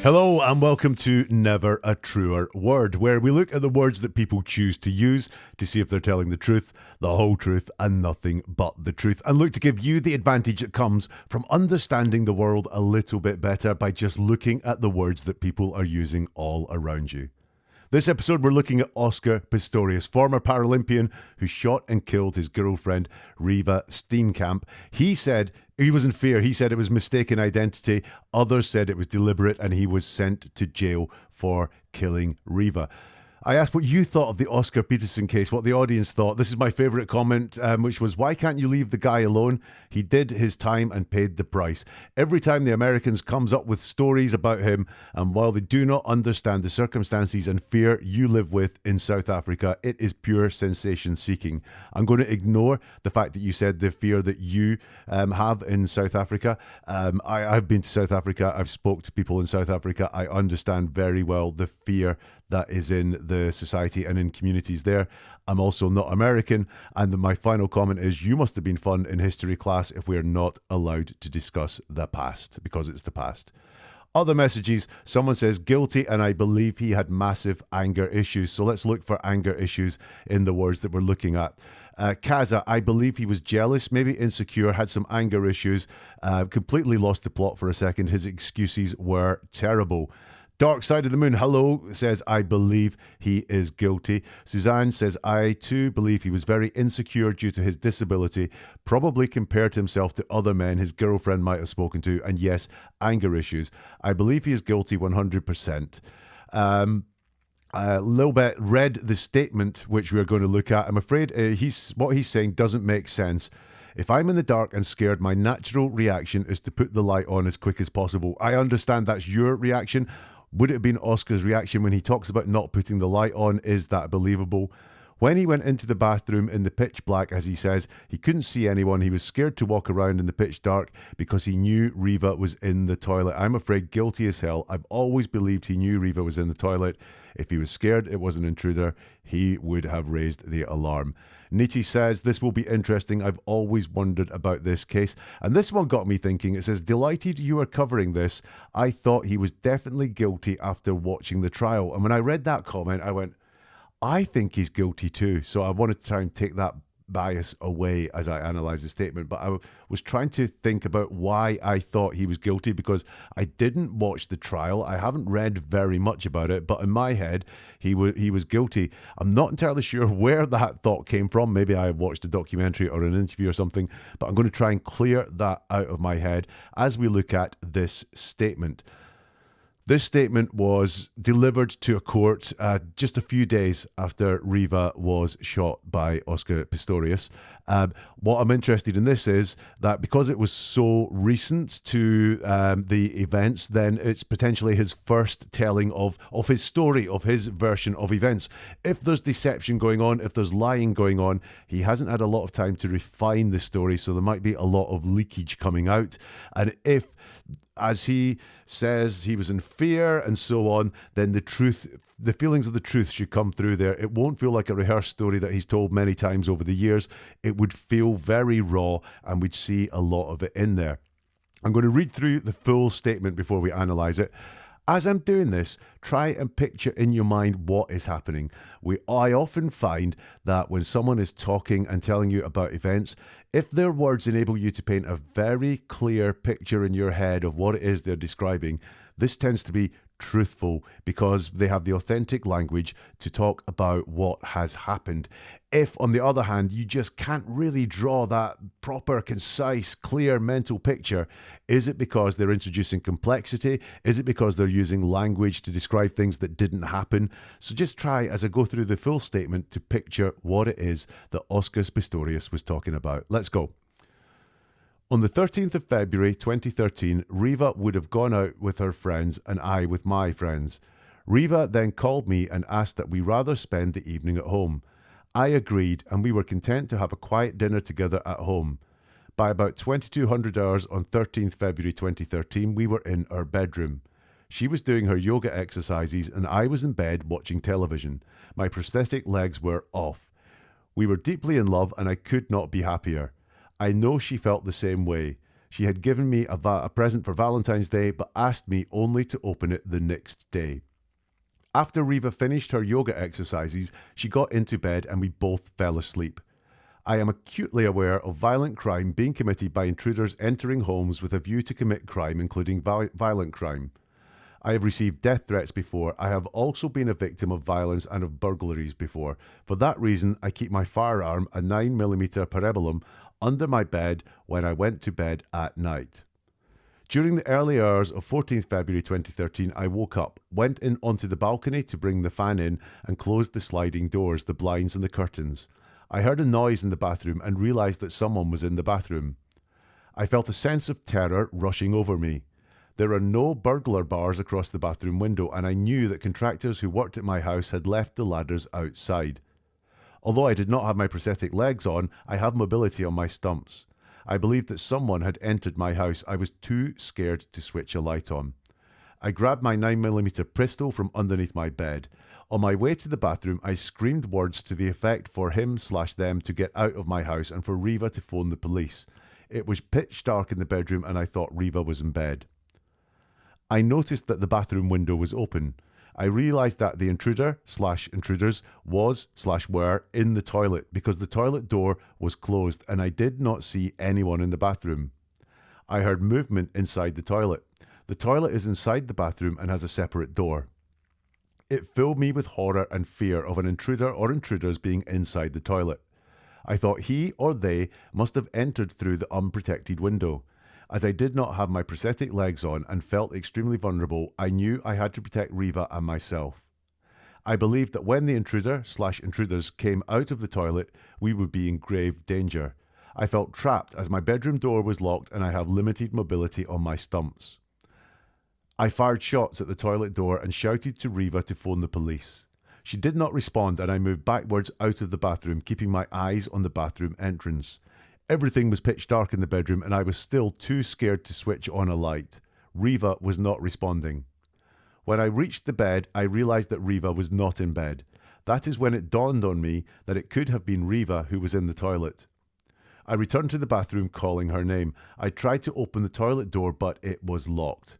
Hello and welcome to Never a Truer Word, where we look at the words that people choose to use to see if they're telling the truth, the whole truth, and nothing but the truth, and look to give you the advantage that comes from understanding the world a little bit better by just looking at the words that people are using all around you. This episode, we're looking at Oscar Pistorius, former Paralympian who shot and killed his girlfriend, Reeva Steenkamp. He said he was in fear. He said it was mistaken identity. Others said it was deliberate, and he was sent to jail for killing Reeva. I asked what you thought of the Oscar Peterson case, what the audience thought. This is my favourite comment, which was, why can't you leave the guy alone? He did his time and paid the price. Every time the Americans comes up with stories about him, and while they do not understand the circumstances and fear you live with in South Africa, it is pure sensation seeking. I'm going to ignore the fact that you said the fear that you have in South Africa. I've been to South Africa. I've spoke to people in South Africa. I understand very well the fear that is in the society and in communities there. I'm also not American, and my final comment is, you must have been fun in history class if we are not allowed to discuss the past, because it's the past. Other messages, someone says guilty, and I believe he had massive anger issues. So let's look for anger issues in the words that we're looking at. Kaza, I believe he was jealous, maybe insecure, had some anger issues, completely lost the plot for a second. His excuses were terrible. Dark Side of the Moon, hello, says, I believe he is guilty. Suzanne says, I too believe he was very insecure due to his disability, probably compared himself to other men his girlfriend might have spoken to, and yes, anger issues. I believe he is guilty 100%. Lilbet read the statement which we're going to look at. I'm afraid what he's saying doesn't make sense. If I'm in the dark and scared, my natural reaction is to put the light on as quick as possible. I understand that's your reaction. Would it have been Oscar's reaction when he talks about not putting the light on? Is that believable? When he went into the bathroom in the pitch black, as he says, he couldn't see anyone. He was scared to walk around in the pitch dark because he knew Reeva was in the toilet. I'm afraid guilty as hell. I've always believed he knew Reeva was in the toilet. If he was scared it was an intruder, he would have raised the alarm. Niti says, this will be interesting. I've always wondered about this case. And this one got me thinking. It says, delighted you are covering this. I thought he was definitely guilty after watching the trial. And when I read that comment, I went, I think he's guilty too. So I wanted to try and take that bias away as I analyze the statement. But I was trying to think about why I thought he was guilty, because I didn't watch the trial. I haven't read very much about it, but in my head, he was guilty. I'm not entirely sure where that thought came from. Maybe I watched a documentary or an interview or something, but I'm going to try and clear that out of my head as we look at this statement. This statement was delivered to a court just a few days after Reeva was shot by Oscar Pistorius. What I'm interested in this is that because it was so recent to the events, then it's potentially his first telling of his story, of his version of events. If there's deception going on, if there's lying going on, he hasn't had a lot of time to refine the story, so there might be a lot of leakage coming out. And if, as he says, he was in fear and so on, then the feelings of the truth should come through there. It won't feel like a rehearsed story that he's told many times over the years. It would feel very raw, and we'd see a lot of it in there. I'm going to read through the full statement before we analyze it. As I'm doing this, try and picture in your mind what is happening. I often find that when someone is talking and telling you about events, if their words enable you to paint a very clear picture in your head of what it is they're describing, this tends to be truthful because they have the authentic language to talk about what has happened. If, on the other hand, you just can't really draw that proper, concise, clear mental picture, is it because they're introducing complexity? Is it because they're using language to describe things that didn't happen? So just try, as I go through the full statement, to picture what it is that Oscar Pistorius was talking about. Let's go. On the 13th of February 2013, Reeva would have gone out with her friends and I with my friends. Reeva then called me and asked that we rather spend the evening at home. I agreed, and we were content to have a quiet dinner together at home. By about 2200 hours on 13th February 2013, we were in our bedroom. She was doing her yoga exercises and I was in bed watching television. My prosthetic legs were off. We were deeply in love and I could not be happier. I know she felt the same way. She had given me a present for Valentine's Day, but asked me only to open it the next day. After Reeva finished her yoga exercises, she got into bed and we both fell asleep. I am acutely aware of violent crime being committed by intruders entering homes with a view to commit crime, including violent crime. I have received death threats before. I have also been a victim of violence and of burglaries before. For that reason, I keep my firearm, a 9mm Parabellum, under my bed when I went to bed at night. During the early hours of 14th February 2013, I woke up, went in onto the balcony to bring the fan in and closed the sliding doors, the blinds and the curtains. I heard a noise in the bathroom and realised that someone was in the bathroom. I felt a sense of terror rushing over me. There are no burglar bars across the bathroom window, and I knew that contractors who worked at my house had left the ladders outside. Although I did not have my prosthetic legs on, I have mobility on my stumps. I believed that someone had entered my house. I was too scared to switch a light on. I grabbed my 9mm pistol from underneath my bed. On my way to the bathroom, I screamed words to the effect for him/them to get out of my house and for Reeva to phone the police. It was pitch dark in the bedroom and I thought Reeva was in bed. I noticed that the bathroom window was open. I realised that the intruder/intruders was/were in the toilet because the toilet door was closed and I did not see anyone in the bathroom. I heard movement inside the toilet. The toilet is inside the bathroom and has a separate door. It filled me with horror and fear of an intruder or intruders being inside the toilet. I thought he or they must have entered through the unprotected window. As I did not have my prosthetic legs on and felt extremely vulnerable, I knew I had to protect Reeva and myself. I believed that when the intruder/intruders came out of the toilet, we would be in grave danger. I felt trapped as my bedroom door was locked and I have limited mobility on my stumps. I fired shots at the toilet door and shouted to Reeva to phone the police. She did not respond and I moved backwards out of the bathroom, keeping my eyes on the bathroom entrance. Everything was pitch dark in the bedroom and I was still too scared to switch on a light. Reeva was not responding. When I reached the bed, I realised that Reeva was not in bed. That is when it dawned on me that it could have been Reeva who was in the toilet. I returned to the bathroom calling her name. I tried to open the toilet door but it was locked.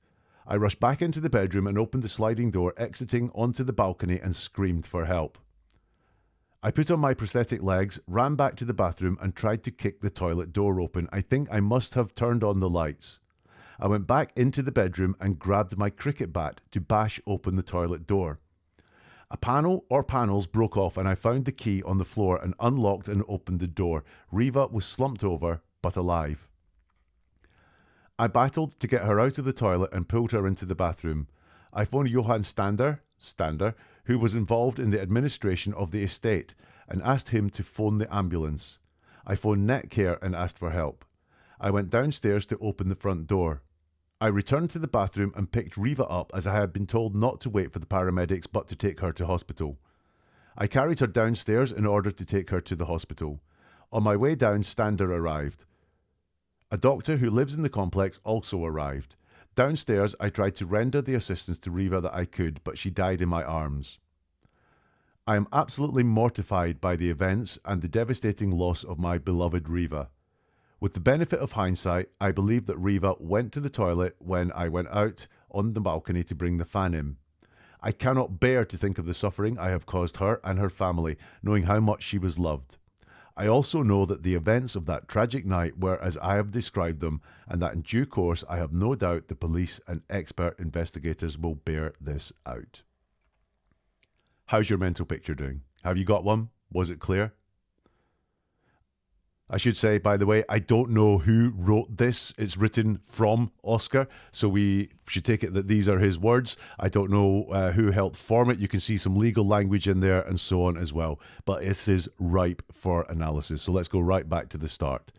I rushed back into the bedroom and opened the sliding door, exiting onto the balcony and screamed for help. I put on my prosthetic legs, ran back to the bathroom and tried to kick the toilet door open. I think I must have turned on the lights. I went back into the bedroom and grabbed my cricket bat to bash open the toilet door. A panel or panels broke off and I found the key on the floor and unlocked and opened the door. Reeva was slumped over, but alive. I battled to get her out of the toilet and pulled her into the bathroom. I phoned Johan Stander, who was involved in the administration of the estate, and asked him to phone the ambulance. I phoned Netcare and asked for help. I went downstairs to open the front door. I returned to the bathroom and picked Reeva up as I had been told not to wait for the paramedics but to take her to hospital. I carried her downstairs in order to take her to the hospital. On my way down, Stander arrived. A doctor who lives in the complex also arrived. Downstairs, I tried to render the assistance to Reeva that I could, but she died in my arms. I am absolutely mortified by the events and the devastating loss of my beloved Reeva. With the benefit of hindsight, I believe that Reeva went to the toilet when I went out on the balcony to bring the fan in. I cannot bear to think of the suffering I have caused her and her family, knowing how much she was loved. I also know that the events of that tragic night were as I have described them, and that in due course I have no doubt the police and expert investigators will bear this out. How's your mental picture doing? Have you got one? Was it clear? I should say, by the way, I don't know who wrote this. It's written from Oscar, so we should take it that these are his words. I don't know who helped form it. You can see some legal language in there and so on as well. But this is ripe for analysis. So let's go right back to the start.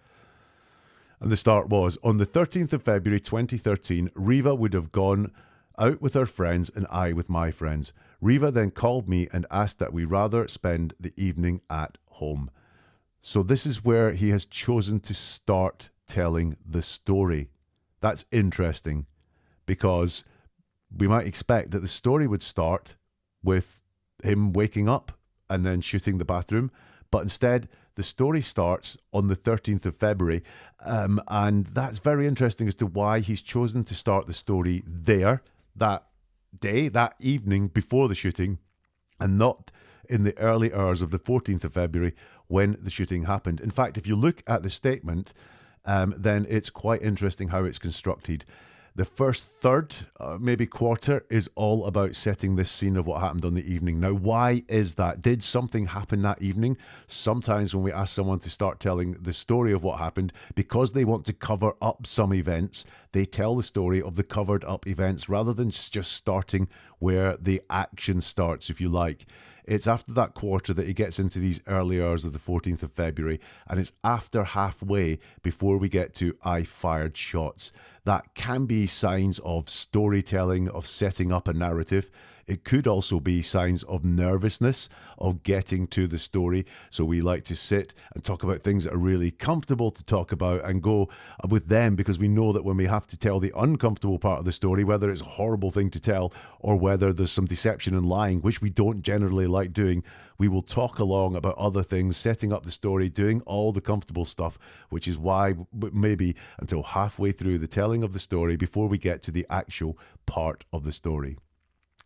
And the start was, on the 13th of February 2013, Reeva would have gone out with her friends and I with my friends. Reeva then called me and asked that we rather spend the evening at home. So this is where he has chosen to start telling the story. That's interesting because we might expect that the story would start with him waking up and then shooting the bathroom. But instead, the story starts on the 13th of February. And that's very interesting as to why he's chosen to start the story there, that day, that evening before the shooting, and not in the early hours of the 14th of February when the shooting happened. In fact, if you look at the statement, then it's quite interesting how it's constructed. The first third, maybe quarter, is all about setting this scene of what happened on the evening. Now, why is that? Did something happen that evening? Sometimes when we ask someone to start telling the story of what happened, because they want to cover up some events, they tell the story of the covered up events rather than just starting where the action starts, if you like. It's after that quarter that he gets into these early hours of the 14th of February, and it's after halfway before we get to I fired shots. That can be signs of storytelling, of setting up a narrative. It could also be signs of nervousness, of getting to the story. So we like to sit and talk about things that are really comfortable to talk about and go with them, because we know that when we have to tell the uncomfortable part of the story, whether it's a horrible thing to tell or whether there's some deception and lying, which we don't generally like doing, we will talk along about other things, setting up the story, doing all the comfortable stuff, which is why maybe until halfway through the telling of the story before we get to the actual part of the story.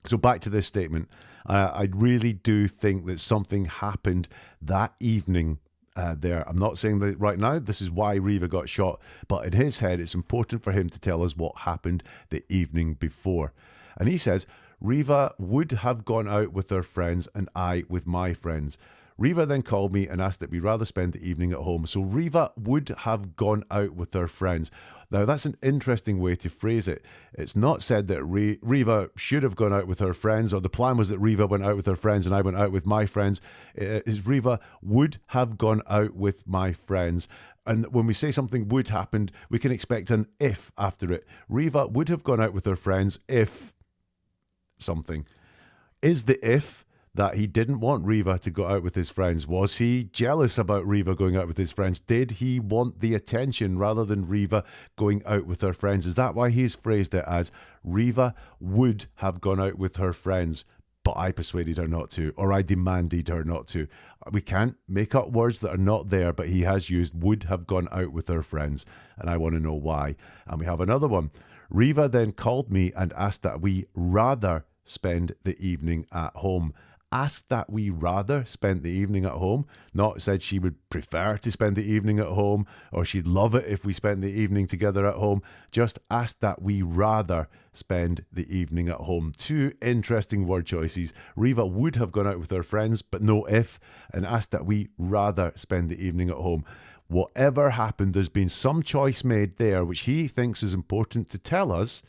So back to this statement, I really do think that something happened that evening there. I'm not saying that right now this is why Reeva got shot, but in his head it's important for him to tell us what happened the evening before. And he says, Reeva would have gone out with her friends and I with my friends. Reeva then called me and asked that we rather spend the evening at home. So Reeva would have gone out with her friends. Now, that's an interesting way to phrase it. It's not said that Reeva should have gone out with her friends, or the plan was that Reeva went out with her friends and I went out with my friends. Is Reeva would have gone out with my friends. And when we say something would happen, we can expect an if after it. Reeva would have gone out with her friends if something. Is the if that he didn't want Reeva to go out with his friends? Was he jealous about Reeva going out with his friends? Did he want the attention rather than Reeva going out with her friends? Is that why he's phrased it as Reeva would have gone out with her friends, but I persuaded her not to, or I demanded her not to? We can't make up words that are not there, but he has used would have gone out with her friends, and I want to know why. And we have another one. Reeva then called me and asked that we rather spend the evening at home. Asked that we rather spend the evening at home, not said she would prefer to spend the evening at home or she'd love it if we spent the evening together at home. Just asked that we rather spend the evening at home. Two interesting word choices. Reeva would have gone out with her friends, but no if, and asked that we rather spend the evening at home. Whatever happened, there's been some choice made there which he thinks is important to tell us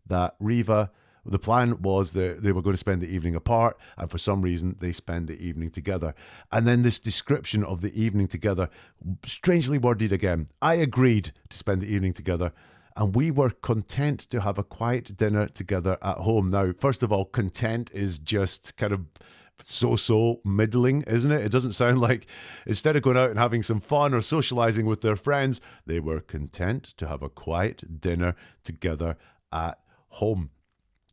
that Reeva, the plan was that they were going to spend the evening apart, and for some reason they spend the evening together. And then this description of the evening together, strangely worded again. I agreed to spend the evening together, and we were content to have a quiet dinner together at home. Now, first of all, content is just kind of so middling, isn't it? It doesn't sound like, instead of going out and having some fun or socializing with their friends, they were content to have a quiet dinner together at home.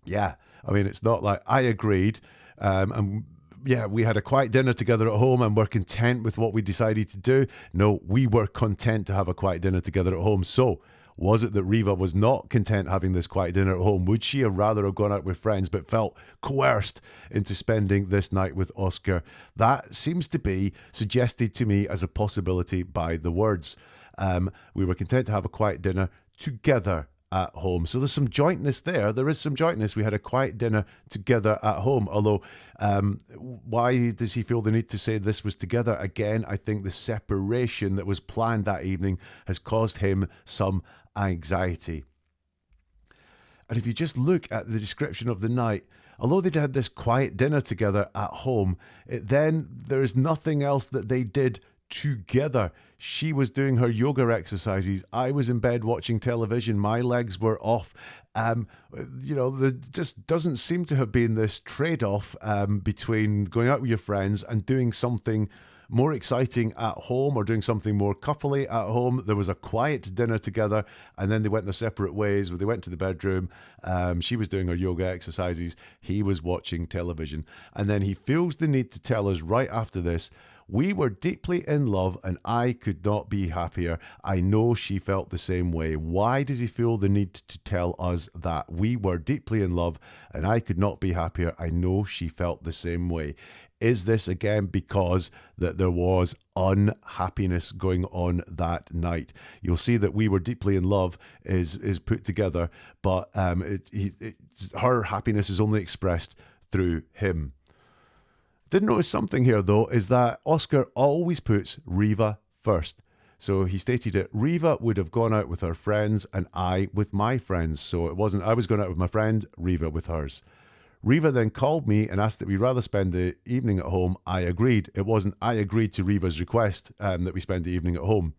Yeah, I mean, it's not like I agreed, and yeah, we had a quiet dinner together at home and we're content with what we decided to do. No, we were content to have a quiet dinner together at home. So was it that Reeva was not content having this quiet dinner at home? Would she have rather have gone out with friends but felt coerced into spending this night with Oscar? That seems to be suggested to me as a possibility by the words. We were content to have a quiet dinner together at home. So there's some jointness there. There is some jointness. We had a quiet dinner together at home. Although, why does he feel the need to say this was together? Again, I think the separation that was planned that evening has caused him some anxiety. And if you just look at the description of the night, although they'd had this quiet dinner together at home, then there is nothing else that they did together. She was doing her yoga exercises. I was in bed watching television. My legs were off. There just doesn't seem to have been this trade-off between going out with your friends and doing something more exciting at home or doing something more coupley at home. There was a quiet dinner together and then they went their separate ways. They went to the bedroom. She was doing her yoga exercises. He was watching television. And then he feels the need to tell us right after this, We were deeply in love and I could not be happier. I know she felt the same way. Why does he feel the need to tell us that? We were deeply in love and I could not be happier. I know she felt the same way. Is this again because that there was unhappiness going on that night? You'll see that we were deeply in love is put together, but her happiness is only expressed through him. Did notice something here though, is that Oscar always puts Reeva first. So he stated it, Reeva would have gone out with her friends and I with my friends. So it wasn't I was going out with my friend, Reeva with hers. Reeva then called me and asked that we rather spend the evening at home. I agreed. It wasn't I agreed to Reeva's request that we spend the evening at home.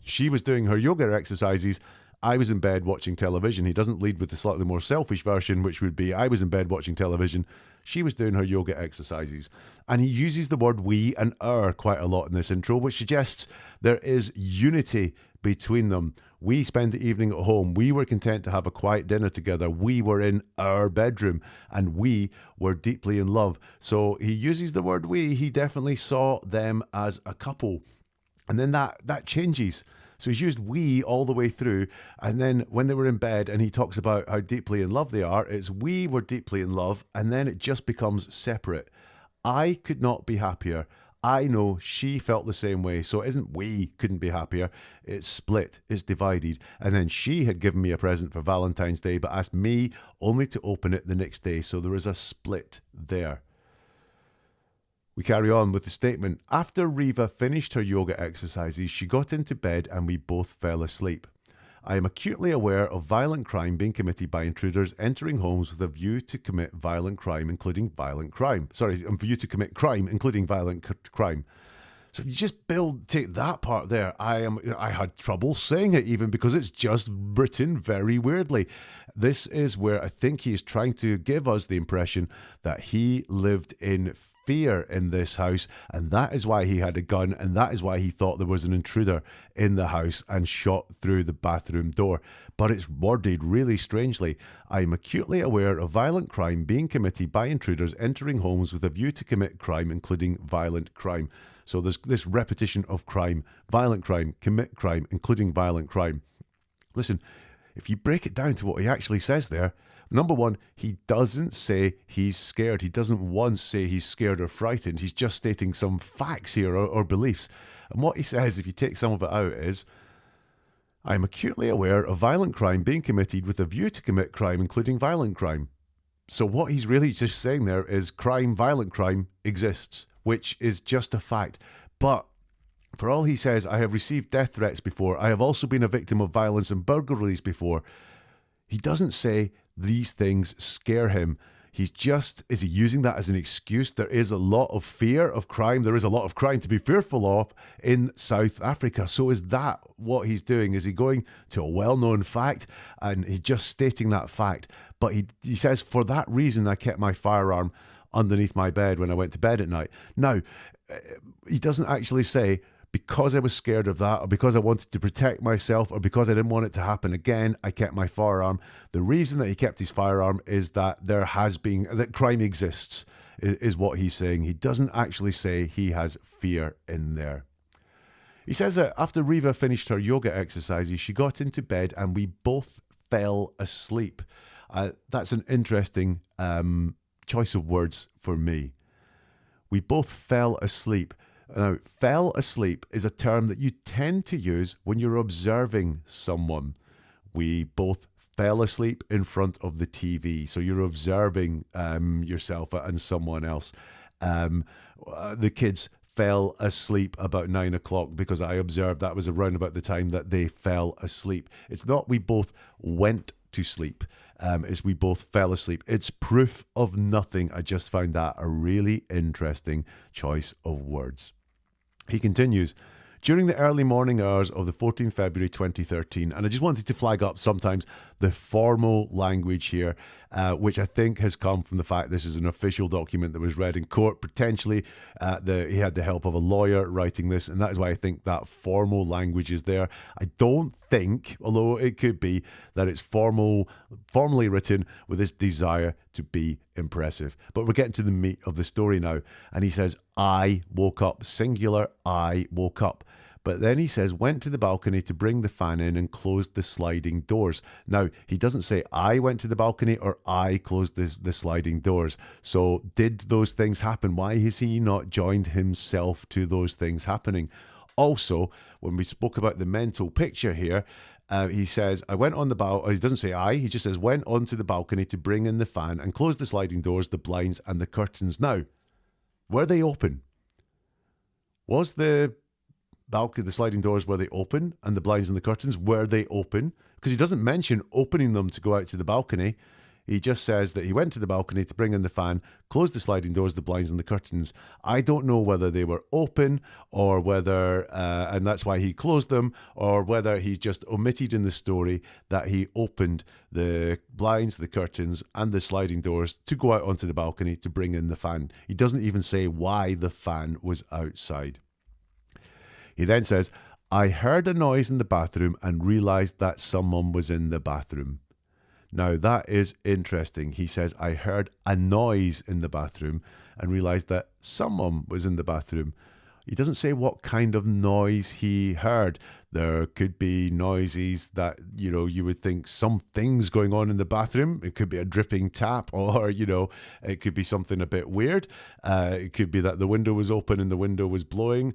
She was doing her yoga exercises. I was in bed watching television. He doesn't lead with the slightly more selfish version, which would be I was in bed watching television. She was doing her yoga exercises. And he uses the word we and our quite a lot in this intro, which suggests there is unity between them. We spend the evening at home. We were content to have a quiet dinner together. We were in our bedroom and we were deeply in love. So he uses the word we. He definitely saw them as a couple. And then that changes. So he's used we all the way through. And then when they were in bed and he talks about how deeply in love they are, it's we were deeply in love. And then it just becomes separate. I could not be happier. I know she felt the same way. So it isn't we couldn't be happier. It's split. It's divided. And then she had given me a present for Valentine's Day, but asked me only to open it the next day. So there is a split there. We carry on with the statement. After Reeva finished her yoga exercises, she got into bed and we both fell asleep. I am acutely aware of violent crime being committed by intruders entering homes with a view to commit violent crime, including violent crime. Sorry, for you to commit crime, including violent crime. So if you just take that part there, I had trouble saying it even because it's just written very weirdly. This is where I think he is trying to give us the impression that he lived in fear in this house, and that is why he had a gun, and that is why he thought there was an intruder in the house and shot through the bathroom door. But it's worded really strangely. I am acutely aware of violent crime being committed by intruders entering homes with a view to commit crime, including violent crime. So there's this repetition of crime, violent crime, commit crime, including violent crime. Listen, if you break it down to what he actually says there, number one, he doesn't say he's scared. He doesn't once say he's scared or frightened. He's just stating some facts here or beliefs. And what he says, if you take some of it out, is, I am acutely aware of violent crime being committed with a view to commit crime, including violent crime. So what he's really just saying there is crime, violent crime exists, which is just a fact. But for all he says, I have received death threats before. I have also been a victim of violence and burglaries before. He doesn't say these things scare him. Is he using that as an excuse? There is a lot of fear of crime. There is a lot of crime to be fearful of in South Africa. So is that what he's doing? Is he going to a well-known fact and he's just stating that fact? But he says, for that reason, I kept my firearm underneath my bed when I went to bed at night. Now, he doesn't actually say, because I was scared of that, or because I wanted to protect myself, or because I didn't want it to happen again, I kept my firearm. The reason that he kept his firearm is that that crime exists, is what he's saying. He doesn't actually say he has fear in there. He says that after Reeva finished her yoga exercises, she got into bed and we both fell asleep. That's an interesting choice of words for me. We both fell asleep. Now, fell asleep is a term that you tend to use when you're observing someone. We both fell asleep in front of the TV. So you're observing yourself and someone else. The kids fell asleep about 9 o'clock because I observed that was around about the time that they fell asleep. It's not we both went to sleep. Is we both fell asleep. It's proof of nothing. I just found that a really interesting choice of words. He continues, during the early morning hours of the 14th February 2013, and I just wanted to flag up sometimes the formal language here. which I think has come from the fact this is an official document that was read in court. Potentially, he had the help of a lawyer writing this, and that is why I think that formal language is there. I don't think, although it could be, that it's formally written with this desire to be impressive. But we're getting to the meat of the story now. And he says, I woke up, singular, I woke up. But then he says, went to the balcony to bring the fan in and closed the sliding doors. Now, he doesn't say, I went to the balcony or I closed the sliding doors. So did those things happen? Why has he not joined himself to those things happening? Also, when we spoke about the mental picture here, he says, I went on the balcony. He doesn't say I, he just says, went onto the balcony to bring in the fan and close the sliding doors, the blinds and the curtains. Now, were they open? Was the balcony, the sliding doors, were they open? And the blinds and the curtains, were they open? Because he doesn't mention opening them to go out to the balcony. He just says that he went to the balcony to bring in the fan, closed the sliding doors, the blinds and the curtains. I don't know whether they were open or whether, and that's why he closed them, or whether he's just omitted in the story that he opened the blinds, the curtains and the sliding doors to go out onto the balcony to bring in the fan. He doesn't even say why the fan was outside. He then says, I heard a noise in the bathroom and realised that someone was in the bathroom. Now, that is interesting. He says, I heard a noise in the bathroom and realised that someone was in the bathroom. He doesn't say what kind of noise he heard. There could be noises that, you would think something's going on in the bathroom. It could be a dripping tap, or, it could be something a bit weird. It could be that the window was open and the window was blowing.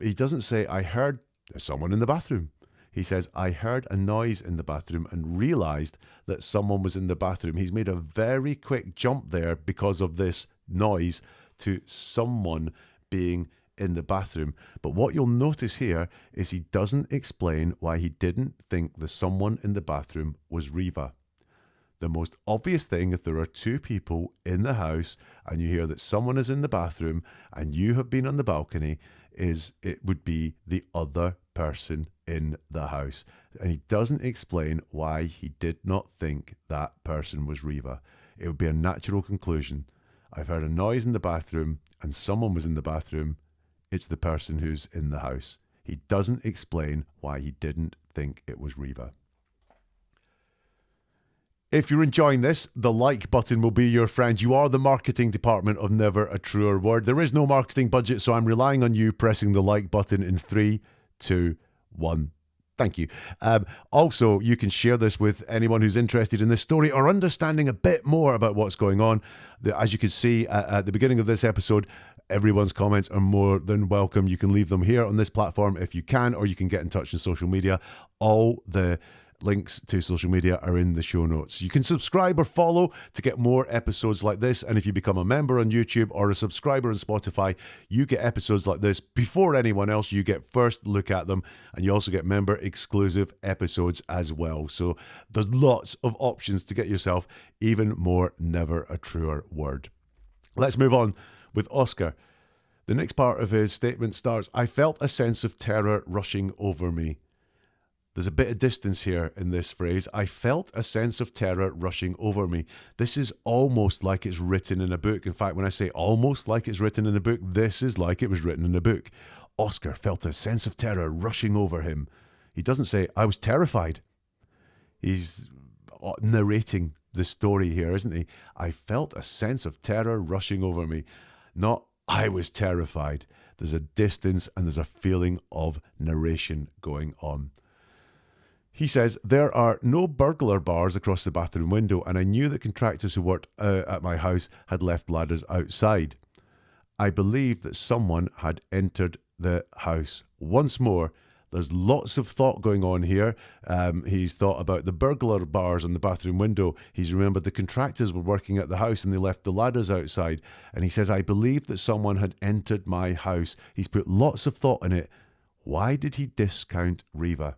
He doesn't say, I heard there's someone in the bathroom. He says, I heard a noise in the bathroom and realised that someone was in the bathroom. He's made a very quick jump there because of this noise to someone being in the bathroom. But what you'll notice here is he doesn't explain why he didn't think the someone in the bathroom was Reeva. The most obvious thing, if there are two people in the house and you hear that someone is in the bathroom and you have been on the balcony, is it would be the other person in the house. And he doesn't explain why he did not think that person was Reeva. It would be a natural conclusion. I've heard a noise in the bathroom and someone was in the bathroom. It's the person who's in the house. He doesn't explain why he didn't think it was Reeva. If you're enjoying this, the like button will be your friend. You are the marketing department of Never a Truer Word. There is no marketing budget, so I'm relying on you pressing the like button in 3, 2, 1. Thank you. Also, you can share this with anyone who's interested in this story or understanding a bit more about what's going on. As you can see at the beginning of this episode, everyone's comments are more than welcome. You can leave them here on this platform if you can, or you can get in touch on social media. All the links to social media are in the show notes. You can subscribe or follow to get more episodes like this. And if you become a member on YouTube or a subscriber on Spotify, you get episodes like this before anyone else. You get first look at them, and you also get member exclusive episodes as well. So there's lots of options to get yourself even more Never a Truer Word. Let's move on with Oscar. The next part of his statement starts, I felt a sense of terror rushing over me. There's a bit of distance here in this phrase. I felt a sense of terror rushing over me. This is almost like it's written in a book. In fact, when I say almost like it's written in a book, this is like it was written in a book. Oscar felt a sense of terror rushing over him. He doesn't say, I was terrified. He's narrating the story here, isn't he? I felt a sense of terror rushing over me. Not, I was terrified. There's a distance and there's a feeling of narration going on. He says, there are no burglar bars across the bathroom window, and I knew that contractors who worked at my house had left ladders outside. I believed that someone had entered the house. Once more, there's lots of thought going on here. He's thought about the burglar bars on the bathroom window. He's remembered the contractors were working at the house and they left the ladders outside. And he says, I believed that someone had entered my house. He's put lots of thought in it. Why did he discount Reeva?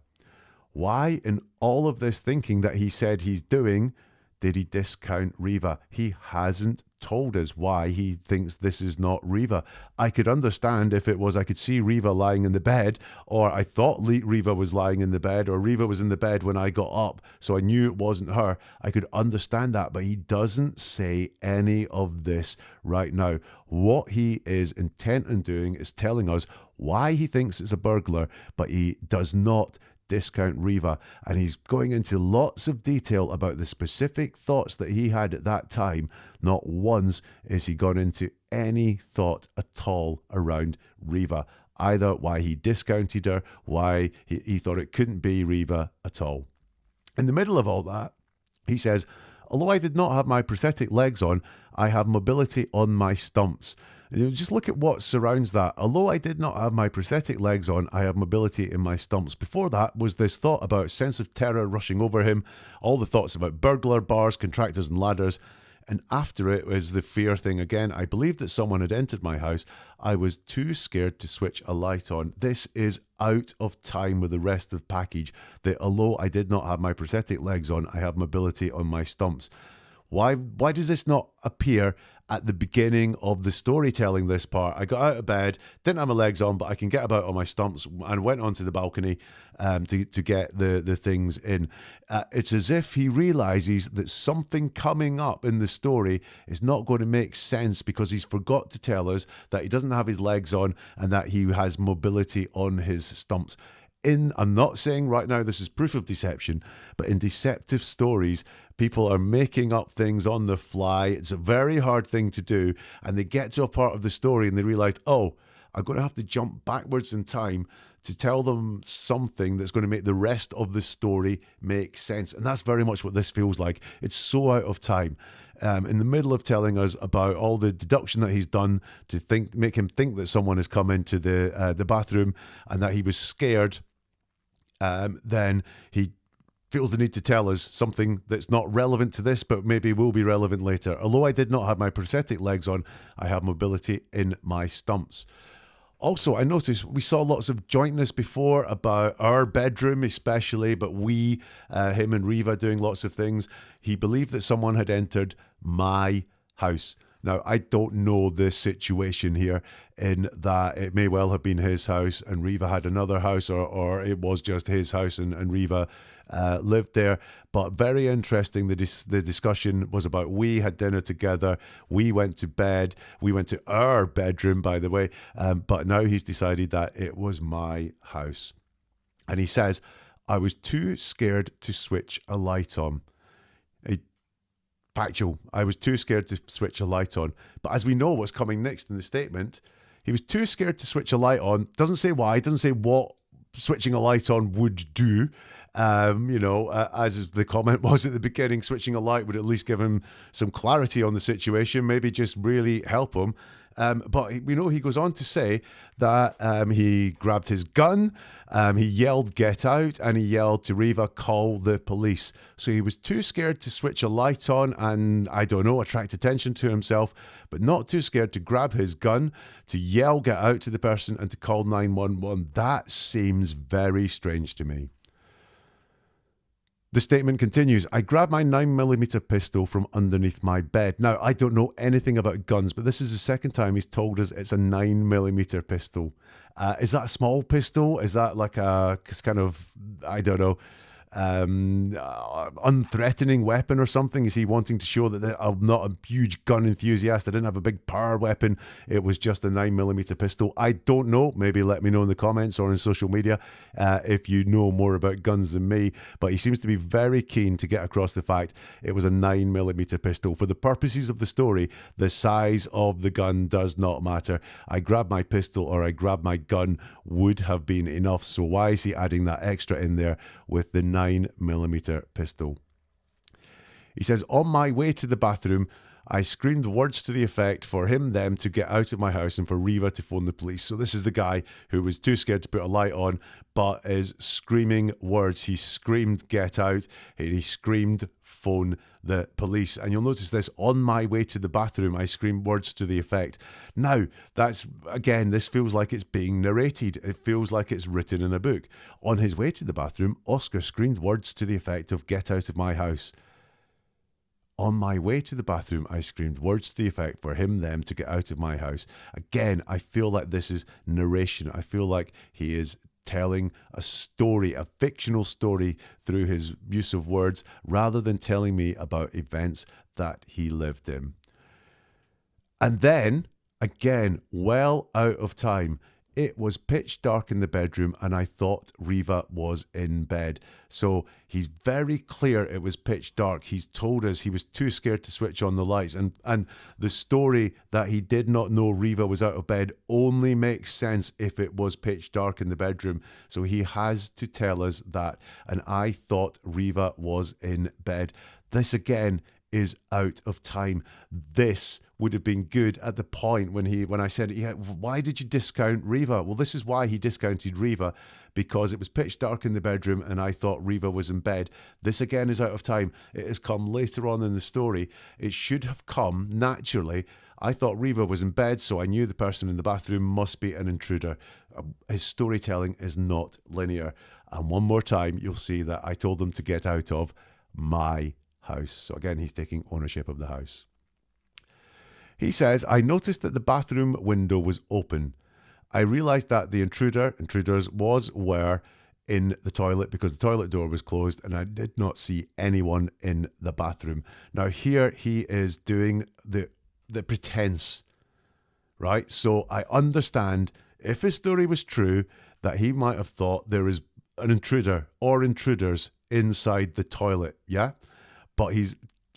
Why, in all of this thinking that he said he's doing, did he discount Reeva? He hasn't told us why he thinks this is not Reeva. I could understand if it was I could see Reeva lying in the bed, or I thought Reeva was lying in the bed, or Reeva was in the bed when I got up, so I knew it wasn't her. I could understand that, but he doesn't say any of this right now. What he is intent on doing is telling us why he thinks it's a burglar, but he does not discount Reeva, and he's going into lots of detail about the specific thoughts that he had at that time. Not once is he gone into any thought at all around Reeva, either why he discounted her, why he thought it couldn't be Reeva at all. In the middle of all that, he says, although I did not have my prosthetic legs on, I have mobility on my stumps. Just look at what surrounds that. Although I did not have my prosthetic legs on, I have mobility in my stumps. Before that was this thought about sense of terror rushing over him, all the thoughts about burglar, bars, contractors and ladders. And after it was the fear thing again. I believed that someone had entered my house. I was too scared to switch a light on. This is out of time with the rest of the package, that although I did not have my prosthetic legs on, I have mobility on my stumps. Why does this not appear at the beginning of the storytelling, this part? I got out of bed, didn't have my legs on, but I can get about on my stumps, and went onto the balcony to get the things in. It's as if he realizes that something coming up in the story is not going to make sense because he's forgot to tell us that he doesn't have his legs on and that he has mobility on his stumps. I'm not saying right now this is proof of deception, but in deceptive stories, people are making up things on the fly. It's a very hard thing to do. And they get to a part of the story and they realize, oh, I'm going to have to jump backwards in time to tell them something that's going to make the rest of the story make sense. And that's very much what this feels like. It's so out of time. In the middle of telling us about all the deduction that he's done to make him think that someone has come into the bathroom and that he was scared, then he feels the need to tell us something that's not relevant to this, but maybe will be relevant later. Although I did not have my prosthetic legs on, I have mobility in my stumps. Also, I noticed we saw lots of jointness before about our bedroom especially, but him and Reeva doing lots of things. He believed that someone had entered my house. Now, I don't know the situation here, in that it may well have been his house and Reeva had another house, or it was just his house and Reeva lived there. But very interesting, the discussion was about we had dinner together, we went to bed, we went to our bedroom, by the way, but now he's decided that it was my house. And he says, I was too scared to switch a light on. Factual. I was too scared to switch a light on. But as we know what's coming next in the statement, he was too scared to switch a light on. Doesn't say why, doesn't say what switching a light on would do. As the comment was at the beginning, switching a light would at least give him some clarity on the situation, maybe just really help him. But we know he goes on to say that he grabbed his gun, he yelled, get out, and he yelled to Reeva, call the police. So he was too scared to switch a light on and, I don't know, attract attention to himself, but not too scared to grab his gun, to yell, get out to the person, and to call 911. That seems very strange to me. The statement continues, I grabbed my 9mm pistol from underneath my bed. Now, I don't know anything about guns, but this is the second time he's told us it's a 9mm pistol. Is that a small pistol? Is that like a kind of, I don't know, unthreatening weapon or something? Is he wanting to show that I'm not a huge gun enthusiast? I didn't have a big power weapon. It was just a 9mm pistol. I don't know. Maybe let me know in the comments or on social media if you know more about guns than me. But he seems to be very keen to get across the fact it was a 9mm pistol. For the purposes of the story, the size of the gun does not matter. I grabbed my pistol or I grabbed my gun would have been enough. So why is he adding that extra in there with the 9mm pistol? He says, on my way to the bathroom, I screamed words to the effect for them to get out of my house and for Reeva to phone the police. So this is the guy who was too scared to put a light on, but is screaming words. He screamed, get out. He screamed, phone the police. And you'll notice this, on my way to the bathroom, I screamed words to the effect. Now, that's, again, this feels like it's being narrated. It feels like it's written in a book. On his way to the bathroom, Oscar screamed words to the effect of, get out of my house. On my way to the bathroom, I screamed words to the effect for him, them to get out of my house. Again, I feel like this is narration. I feel like he is telling a story, a fictional story through his use of words, rather than telling me about events that he lived in. And then, again, well out of time, it was pitch dark in the bedroom and I thought Reeva was in bed. So he's very clear it was pitch dark. He's told us he was too scared to switch on the lights. And the story that he did not know Reeva was out of bed only makes sense if it was pitch dark in the bedroom. So he has to tell us that. And I thought Reeva was in bed. This again is out of time. This would have been good at the point when I said, yeah, why did you discount Reeva? Well, this is why he discounted Reeva, because it was pitch dark in the bedroom and I thought Reeva was in bed. This again is out of time. It has come later on in the story. It should have come naturally. I thought Reeva was in bed, so I knew the person in the bathroom must be an intruder. His storytelling is not linear. And one more time, you'll see that I told them to get out of my house. So again, he's taking ownership of the house. He says, I noticed that the bathroom window was open. I realized that the intruders were in the toilet because the toilet door was closed and I did not see anyone in the bathroom. Now here he is doing the pretense, right? So I understand if his story was true that he might have thought there is an intruder or intruders inside the toilet, yeah? But he's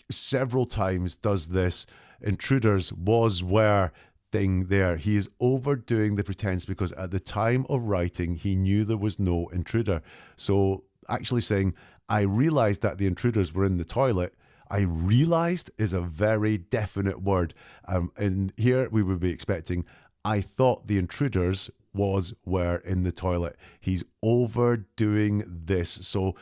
several times does this intruders were thing there. He is overdoing the pretense because at the time of writing, he knew there was no intruder. So actually saying, I realized that the intruders were in the toilet. I realized is a very definite word. And here we would be expecting, I thought the intruders were in the toilet. He's overdoing this. So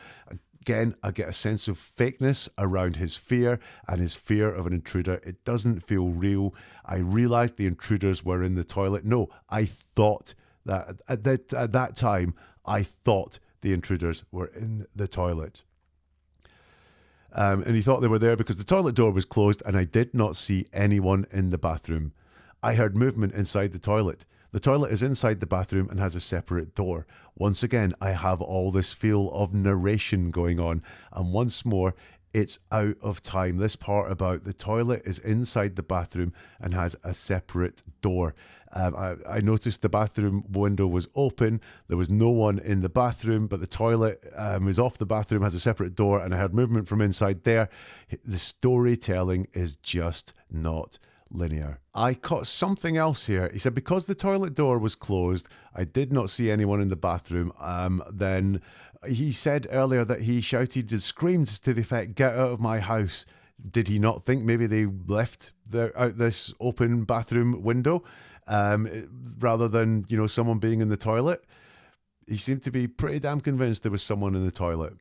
again, I get a sense of fakeness around his fear and his fear of an intruder. It doesn't feel real. I realized the intruders were in the toilet. No, I thought that at that time, I thought the intruders were in the toilet. And he thought they were there because the toilet door was closed and I did not see anyone in the bathroom. I heard movement inside the toilet. The toilet is inside the bathroom and has a separate door. Once again, I have all this feel of narration going on. And once more, it's out of time. This part about the toilet is inside the bathroom and has a separate door. I noticed the bathroom window was open. There was no one in the bathroom, but the toilet is off the bathroom, has a separate door, and I heard movement from inside there. The storytelling is just not linear. I caught something else here. He said, because the toilet door was closed, I did not see anyone in the bathroom. Then he said earlier that he shouted and screamed to the effect, get out of my house. Did he not think maybe they left out this open bathroom window rather than, someone being in the toilet? He seemed to be pretty damn convinced there was someone in the toilet.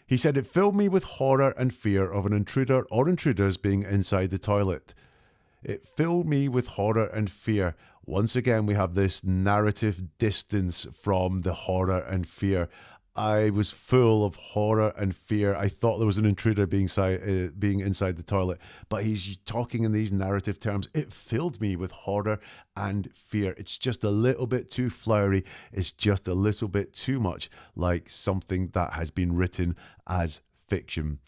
He said, it filled me with horror and fear of an intruder or intruders being inside the toilet. It filled me with horror and fear. Once again, we have this narrative distance from the horror and fear. I was full of horror and fear. I thought there was an intruder being inside the toilet, but he's talking in these narrative terms. It filled me with horror and fear. It's just a little bit too flowery. It's just a little bit too much like something that has been written as fiction.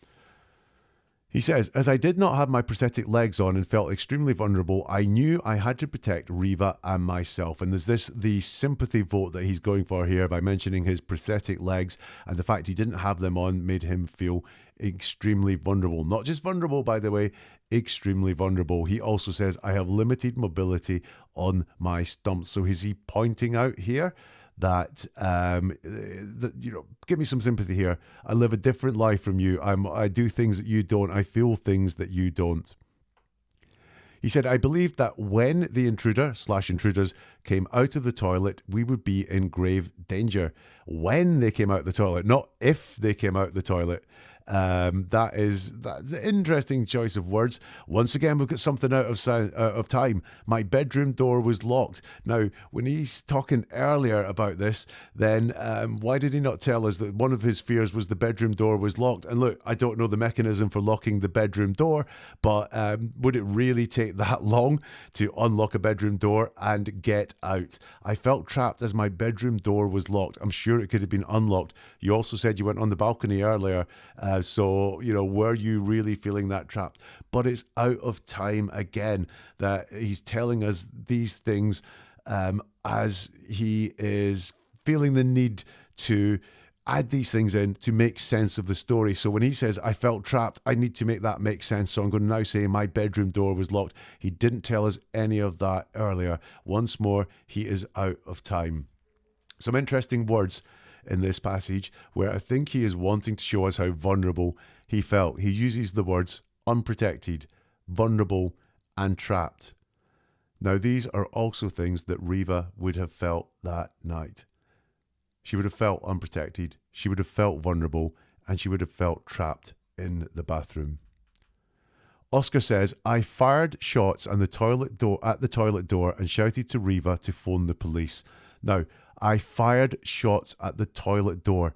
He says, as I did not have my prosthetic legs on and felt extremely vulnerable, I knew I had to protect Reeva and myself. And there's the sympathy vote that he's going for here by mentioning his prosthetic legs, and the fact he didn't have them on made him feel extremely vulnerable. Not just vulnerable, by the way, extremely vulnerable. He also says, I have limited mobility on my stumps. So is he pointing out here that, give me some sympathy here. I live a different life from you. I do things that you don't. I feel things that you don't. He said, I believed that when the intruder/intruders came out of the toilet, we would be in grave danger. When they came out of the toilet, not if they came out of the toilet. That's an interesting choice of words. Once again, we've got something out of time. My bedroom door was locked. Now, when he's talking earlier about this, then why did he not tell us that one of his fears was the bedroom door was locked? And look, I don't know the mechanism for locking the bedroom door, but would it really take that long to unlock a bedroom door and get out? I felt trapped as my bedroom door was locked. I'm sure it could have been unlocked. You also said you went on the balcony earlier. So, were you really feeling that trapped? But it's out of time again that he's telling us these things as he is feeling the need to add these things in to make sense of the story. So when he says, I felt trapped, I need to make that make sense. So I'm going to now say my bedroom door was locked. He didn't tell us any of that earlier. Once more, he is out of time. Some interesting words in this passage where I think he is wanting to show us how vulnerable he felt. He uses the words unprotected, vulnerable, and trapped. Now, these are also things that Reeva would have felt that night. She would have felt unprotected, she would have felt vulnerable, and she would have felt trapped in the bathroom. Oscar says, I fired shots at the toilet door and shouted to Reeva to phone the police. Now, I fired shots at the toilet door.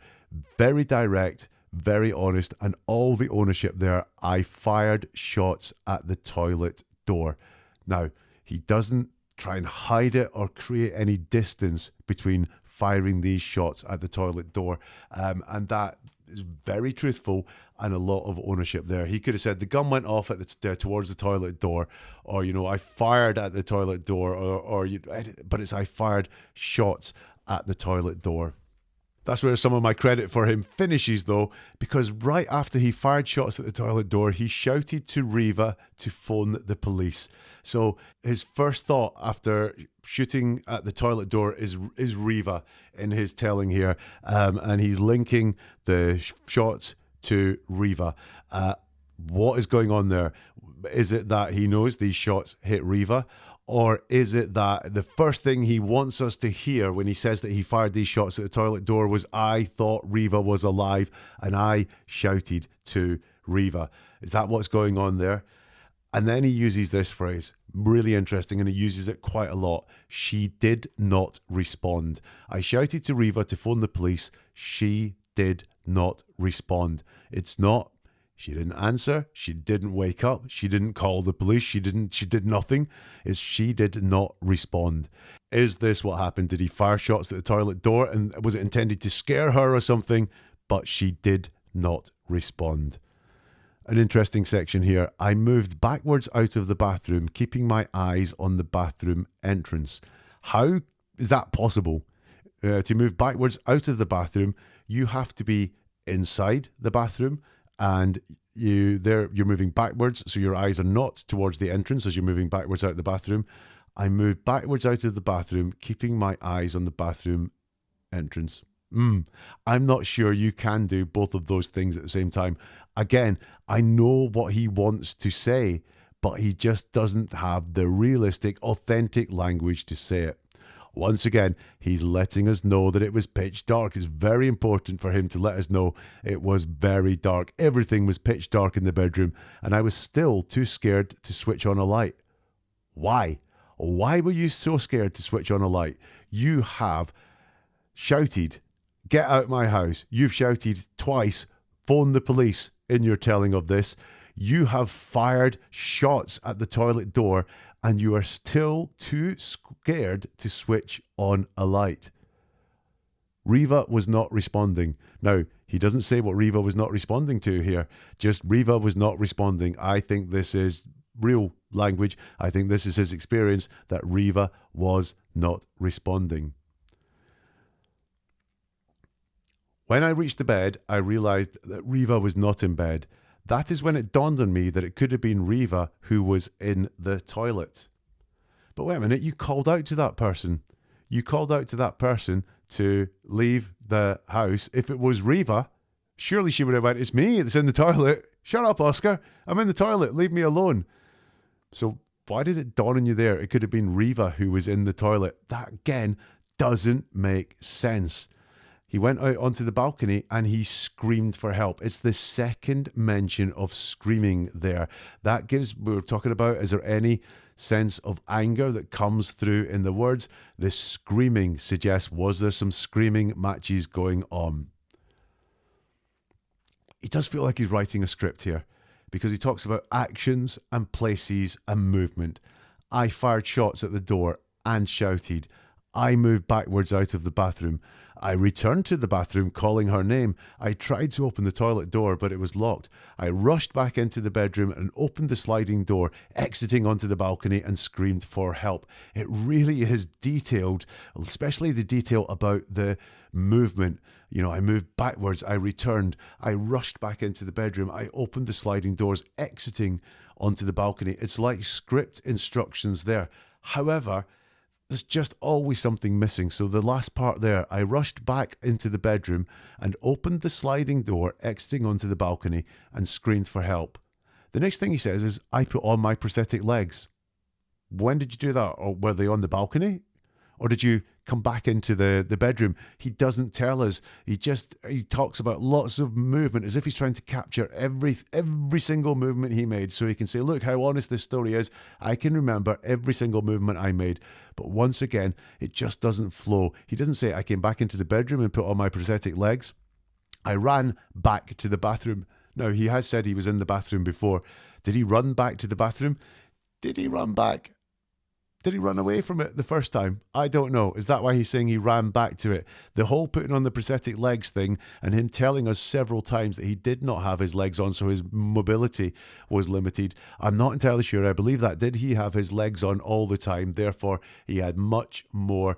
Very direct, very honest, and all the ownership there. I fired shots at the toilet door. Now, he doesn't try and hide it or create any distance between firing these shots at the toilet door. And that is very truthful and a lot of ownership there. He could have said the gun went off at towards the toilet door, or, I fired at the toilet door, but it's I fired shots at the toilet door. That's where some of my credit for him finishes, though, because right after he fired shots at the toilet door, he shouted to Reeva to phone the police. So his first thought after shooting at the toilet door is Reeva in his telling here, and he's linking the shots to Reeva. What is going on there? Is it that he knows these shots hit Reeva? Or is it that the first thing he wants us to hear when he says that he fired these shots at the toilet door was, I thought Reeva was alive and I shouted to Reeva? Is that what's going on there? And then he uses this phrase, really interesting, and he uses it quite a lot. She did not respond. I shouted to Reeva to phone the police. She did not respond. It's not she didn't answer, she didn't wake up, she didn't call the police, she did nothing. It's she did not respond. Is this what happened? Did he fire shots at the toilet door and was it intended to scare her or something? But she did not respond. An interesting section here. I moved backwards out of the bathroom, keeping my eyes on the bathroom entrance. How is that possible? To move backwards out of the bathroom, you have to be inside the bathroom, and you're moving backwards, so your eyes are not towards the entrance as you're moving backwards out of the bathroom. I moved backwards out of the bathroom, keeping my eyes on the bathroom entrance. I'm not sure you can do both of those things at the same time. Again, I know what he wants to say, but he just doesn't have the realistic, authentic language to say it. Once again, he's letting us know that it was pitch dark. It's very important for him to let us know it was very dark. Everything was pitch dark in the bedroom, and I was still too scared to switch on a light. Why? Why were you so scared to switch on a light? You have shouted, get out my house. You've shouted twice, phone the police in your telling of this. You have fired shots at the toilet door, and you are still too scared to switch on a light. Reeva was not responding. Now, he doesn't say what Reeva was not responding to here. Just Reeva was not responding. I think this is real language. I think this is his experience, that Reeva was not responding. When I reached the bed, I realized that Reeva was not in bed. That is when it dawned on me that it could have been Reeva who was in the toilet. But wait a minute, you called out to that person. You called out to that person to leave the house. If it was Reeva, surely she would have went, it's me that's in the toilet. Shut up, Oscar. I'm in the toilet. Leave me alone. So why did it dawn on you there? It could have been Reeva who was in the toilet. That, again, doesn't make sense. He went out onto the balcony and he screamed for help. It's the second mention of screaming there. That gives, we were talking about, is there any sense of anger that comes through in the words? This screaming suggests, was there some screaming matches going on? He does feel like he's writing a script here because he talks about actions and places and movement. I fired shots at the door and shouted. I moved backwards out of the bathroom. I returned to the bathroom calling her name. I tried to open the toilet door, but it was locked. I rushed back into the bedroom and opened the sliding door, exiting onto the balcony and screamed for help. It really is detailed, especially the detail about the movement. You know, I moved backwards, I returned, I rushed back into the bedroom, I opened the sliding doors, exiting onto the balcony. It's like script instructions there. However, there's just always something missing. So the last part there, I rushed back into the bedroom and opened the sliding door, exiting onto the balcony and screamed for help. The next thing he says is, I put on my prosthetic legs. When did you do that? Or were they on the balcony? Or did you come back into the bedroom? He doesn't tell us. He talks about lots of movement as if he's trying to capture every single movement he made so he can say, look how honest this story is. I can remember every single movement I made. But once again, it just doesn't flow. He doesn't say, I came back into the bedroom and put on my prosthetic legs. I ran back to the bathroom. Now, he has said he was in the bathroom before. Did he run back to the bathroom? Did he run back? Did he run away from it the first time? I don't know. Is that why he's saying he ran back to it? The whole putting on the prosthetic legs thing and him telling us several times that he did not have his legs on, so his mobility was limited. I'm not entirely sure. I believe that. Did he have his legs on all the time? Therefore, he had much more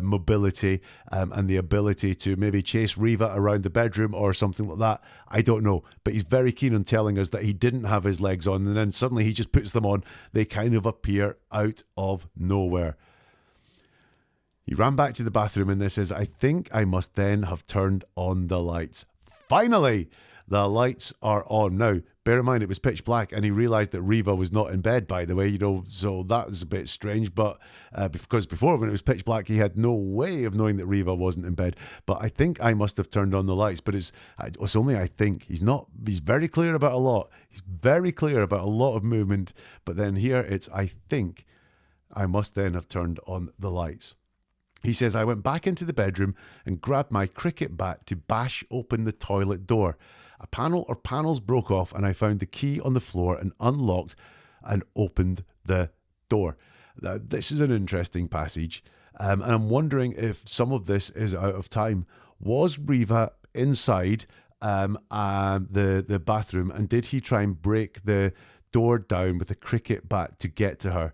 mobility and the ability to maybe chase Reeva around the bedroom or something like that. I don't know. But he's very keen on telling us that he didn't have his legs on, and then suddenly he just puts them on. They kind of appear out of nowhere. He ran back to the bathroom and this says, I think I must then have turned on the lights. Finally, the lights are on. Now, bear in mind, it was pitch black and he realised that Reeva was not in bed, by the way, you know, so that was a bit strange. But because before, when it was pitch black, he had no way of knowing that Reeva wasn't in bed. But I think I must have turned on the lights. But it's only I think. He's very clear about a lot. He's very clear about a lot of movement. But then here it's, I think I must then have turned on the lights. He says, I went back into the bedroom and grabbed my cricket bat to bash open the toilet door. A panel or panels broke off and I found the key on the floor and unlocked and opened the door. Now, this is an interesting passage. And I'm wondering if some of this is out of time. Was Reeva inside the bathroom and did he try and break the door down with a cricket bat to get to her?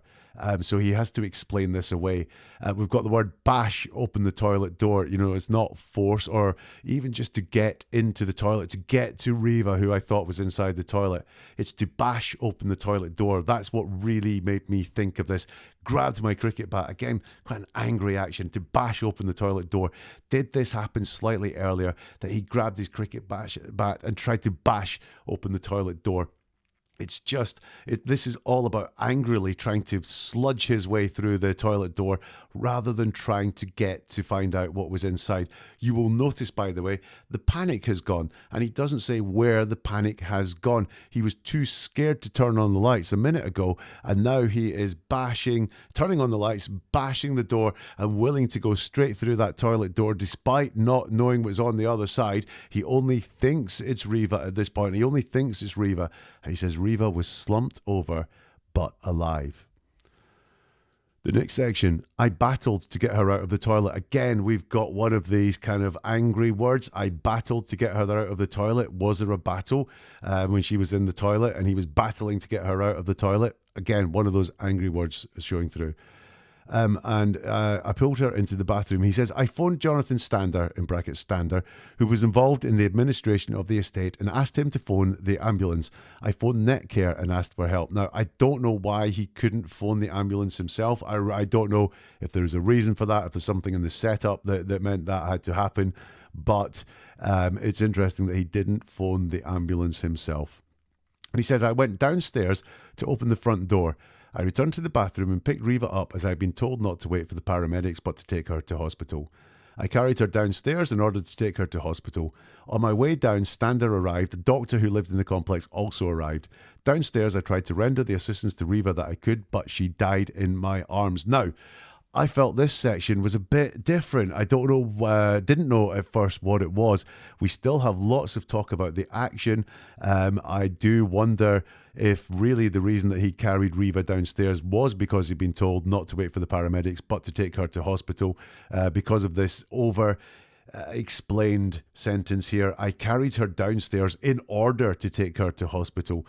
So he has to explain this away. We've got the word bash, open the toilet door. You know, it's not force or even just to get into the toilet, to get to Reeva, who I thought was inside the toilet. It's to bash open the toilet door. That's what really made me think of this. Grabbed my cricket bat. Again, quite an angry action to bash open the toilet door. Did this happen slightly earlier, that he grabbed his cricket bat and tried to bash open the toilet door? It's just, this is all about angrily trying to sludge his way through the toilet door rather than trying to get to find out what was inside. You will notice, by the way, the panic has gone, and he doesn't say where the panic has gone. He was too scared to turn on the lights a minute ago, and now he is turning on the lights, bashing the door, and willing to go straight through that toilet door despite not knowing what's on the other side. He only thinks it's Reeva at this point. He only thinks it's Reeva, and he says Reeva was slumped over but alive. The next section, I battled to get her out of the toilet. Again, we've got one of these kind of angry words. I battled to get her out of the toilet. Was there a battle when she was in the toilet and he was battling to get her out of the toilet? Again, one of those angry words showing through. I pulled her into the bathroom. He says, I phoned Jonathan Stander, in brackets Stander, who was involved in the administration of the estate, and asked him to phone the ambulance. I phoned Netcare and asked for help. Now, I don't know why he couldn't phone the ambulance himself. I don't know if there's a reason for that, if there's something in the setup that meant that had to happen. But it's interesting that he didn't phone the ambulance himself. And he says, I went downstairs to open the front door. I returned to the bathroom and picked Reeva up as I had been told not to wait for the paramedics but to take her to hospital. I carried her downstairs in order to take her to hospital. On my way down, Stander arrived. The doctor who lived in the complex also arrived. Downstairs, I tried to render the assistance to Reeva that I could, but she died in my arms. Now, I felt this section was a bit different. I don't know, didn't know at first what it was. We still have lots of talk about the action. I do wonder if really the reason that he carried Reeva downstairs was because he'd been told not to wait for the paramedics, but to take her to hospital because of this explained sentence here. I carried her downstairs in order to take her to hospital.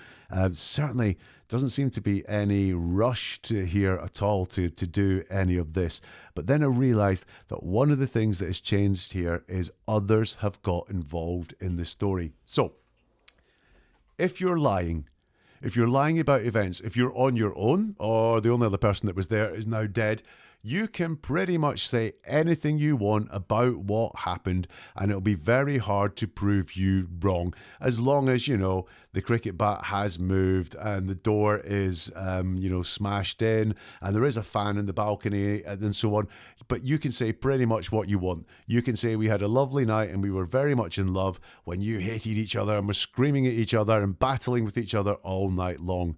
Certainly doesn't seem to be any rush to here at all to do any of this. But then I realised that one of the things that has changed here is others have got involved in the story. So if you're lying about events, if you're on your own or the only other person that was there is now dead, you can pretty much say anything you want about what happened and it'll be very hard to prove you wrong, as long as, you know, the cricket bat has moved and the door is, smashed in and there is a fan in the balcony and so on. But you can say pretty much what you want. You can say we had a lovely night and we were very much in love when you hated each other and were screaming at each other and battling with each other all night long.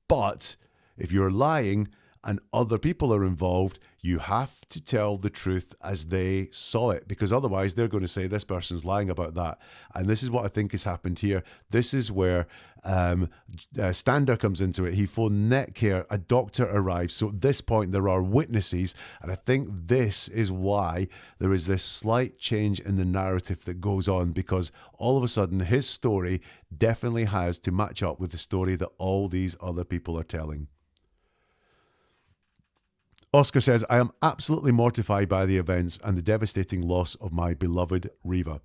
But if you're lying and other people are involved, you have to tell the truth as they saw it, because otherwise they're going to say this person's lying about that. And this is what I think has happened here. This is where Stander comes into it. He phoned Netcare, a doctor arrives. So at this point there are witnesses, and I think this is why there is this slight change in the narrative that goes on, because all of a sudden his story definitely has to match up with the story that all these other people are telling. Oscar says, I am absolutely mortified by the events and the devastating loss of my beloved Reeva.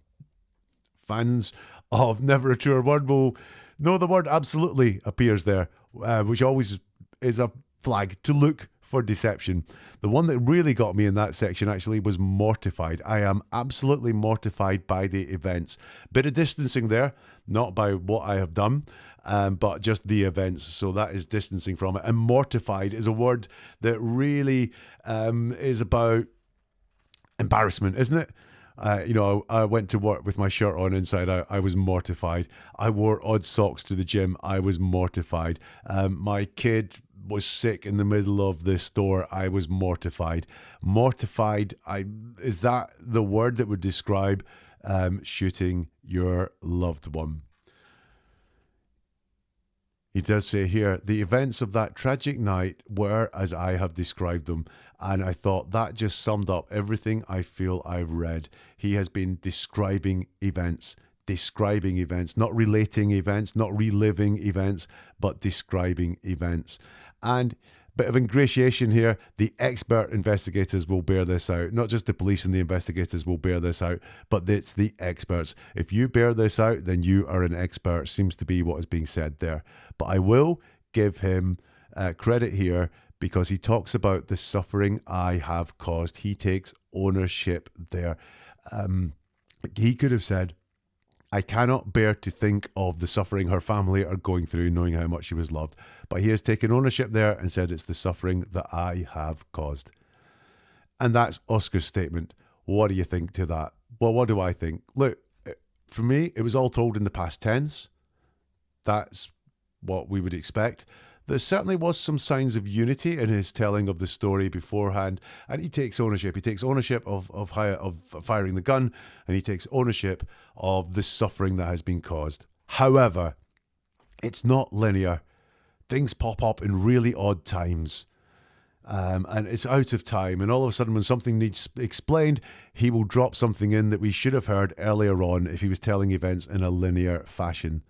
Fans of Never a Truer Word will know the word absolutely appears there, which always is a flag to look for deception. The one that really got me in that section actually was mortified. I am absolutely mortified by the events. Bit of distancing there, not by what I have done, but just the events. So that is distancing from it. And mortified is a word that really is about embarrassment, isn't it? I went to work with my shirt on inside out. I was mortified. I wore odd socks to the gym. I was mortified. My kid was sick in the middle of the store. I was mortified. Mortified, is that the word that would describe shooting your loved one? He does say here, the events of that tragic night were as I have described them. And I thought that just summed up everything I feel I've read. He has been describing events, not relating events, not reliving events, but describing events. And bit of ingratiation here, the expert investigators will bear this out. Not just the police and the investigators will bear this out, but it's the experts. If you bear this out, then you are an expert, seems to be what is being said there. But I will give him credit here because he talks about the suffering I have caused. He takes ownership there. He could have said, I cannot bear to think of the suffering her family are going through, knowing how much she was loved. But he has taken ownership there and said it's the suffering that I have caused. And that's Oscar's statement. What do you think to that? Well, what do I think? Look, for me, it was all told in the past tense. That's what we would expect. There certainly was some signs of unity in his telling of the story beforehand, and he takes ownership. He takes ownership of firing the gun, and he takes ownership of the suffering that has been caused. However, it's not linear. Things pop up in really odd times, and it's out of time, and all of a sudden when something needs explained, he will drop something in that we should have heard earlier on if he was telling events in a linear fashion.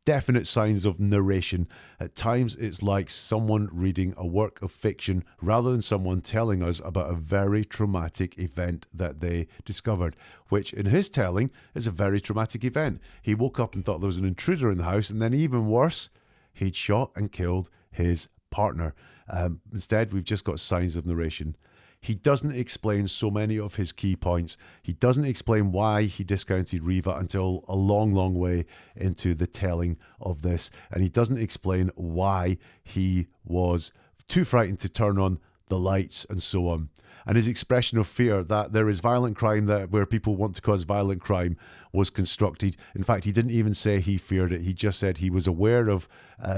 Definite signs of narration. At times it's like someone reading a work of fiction rather than someone telling us about a very traumatic event that they discovered, which in his telling is a very traumatic event. He woke up and thought there was an intruder in the house, and then even worse, he'd shot and killed his partner. Instead, we've just got signs of narration. He doesn't explain so many of his key points. He doesn't explain why he discounted Reeva until a long, long way into the telling of this. And he doesn't explain why he was too frightened to turn on the lights and so on. And his expression of fear that there is violent crime, that where people want to cause violent crime, was constructed. In fact, he didn't even say he feared it. He just said he was aware of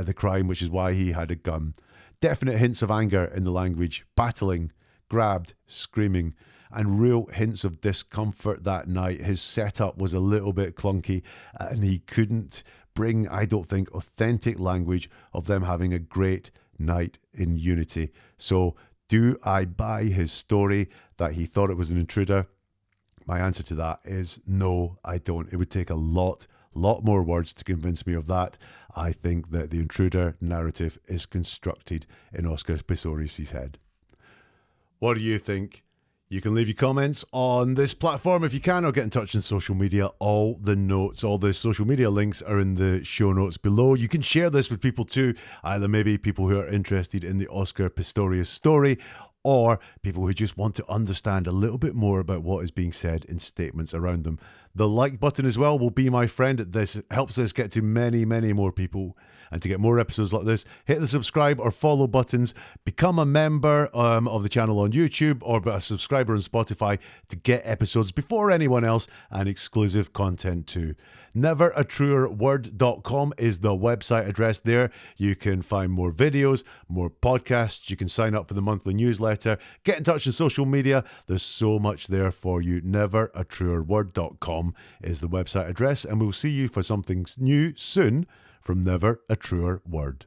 the crime, which is why he had a gun. Definite hints of anger in the language, battling, grabbed, screaming, and real hints of discomfort that night. His setup was a little bit clunky, and he couldn't bring, I don't think, authentic language of them having a great night in unity. So, do I buy his story that he thought it was an intruder? My answer to that is no, I don't. It would take a lot more words to convince me of that. I think that the intruder narrative is constructed in Oscar Pistorius' head. What do you think? You can leave your comments on this platform if you can, or get in touch on social media. All the notes, all the social media links are in the show notes below. You can share this with people too, either maybe people who are interested in the Oscar Pistorius story, or people who just want to understand a little bit more about what is being said in statements around them. The like button as well will be my friend. This helps us get to many more people. And to get more episodes like this, hit the subscribe or follow buttons. Become a member of the channel on YouTube, or a subscriber on Spotify to get episodes before anyone else and exclusive content too. Neveratruerword.com is the website address there. You can find more videos, more podcasts. You can sign up for the monthly newsletter. Get in touch on social media. There's so much there for you. Neveratruerword.com is the website address, and we'll see you for something new soon from Never a Truer Word.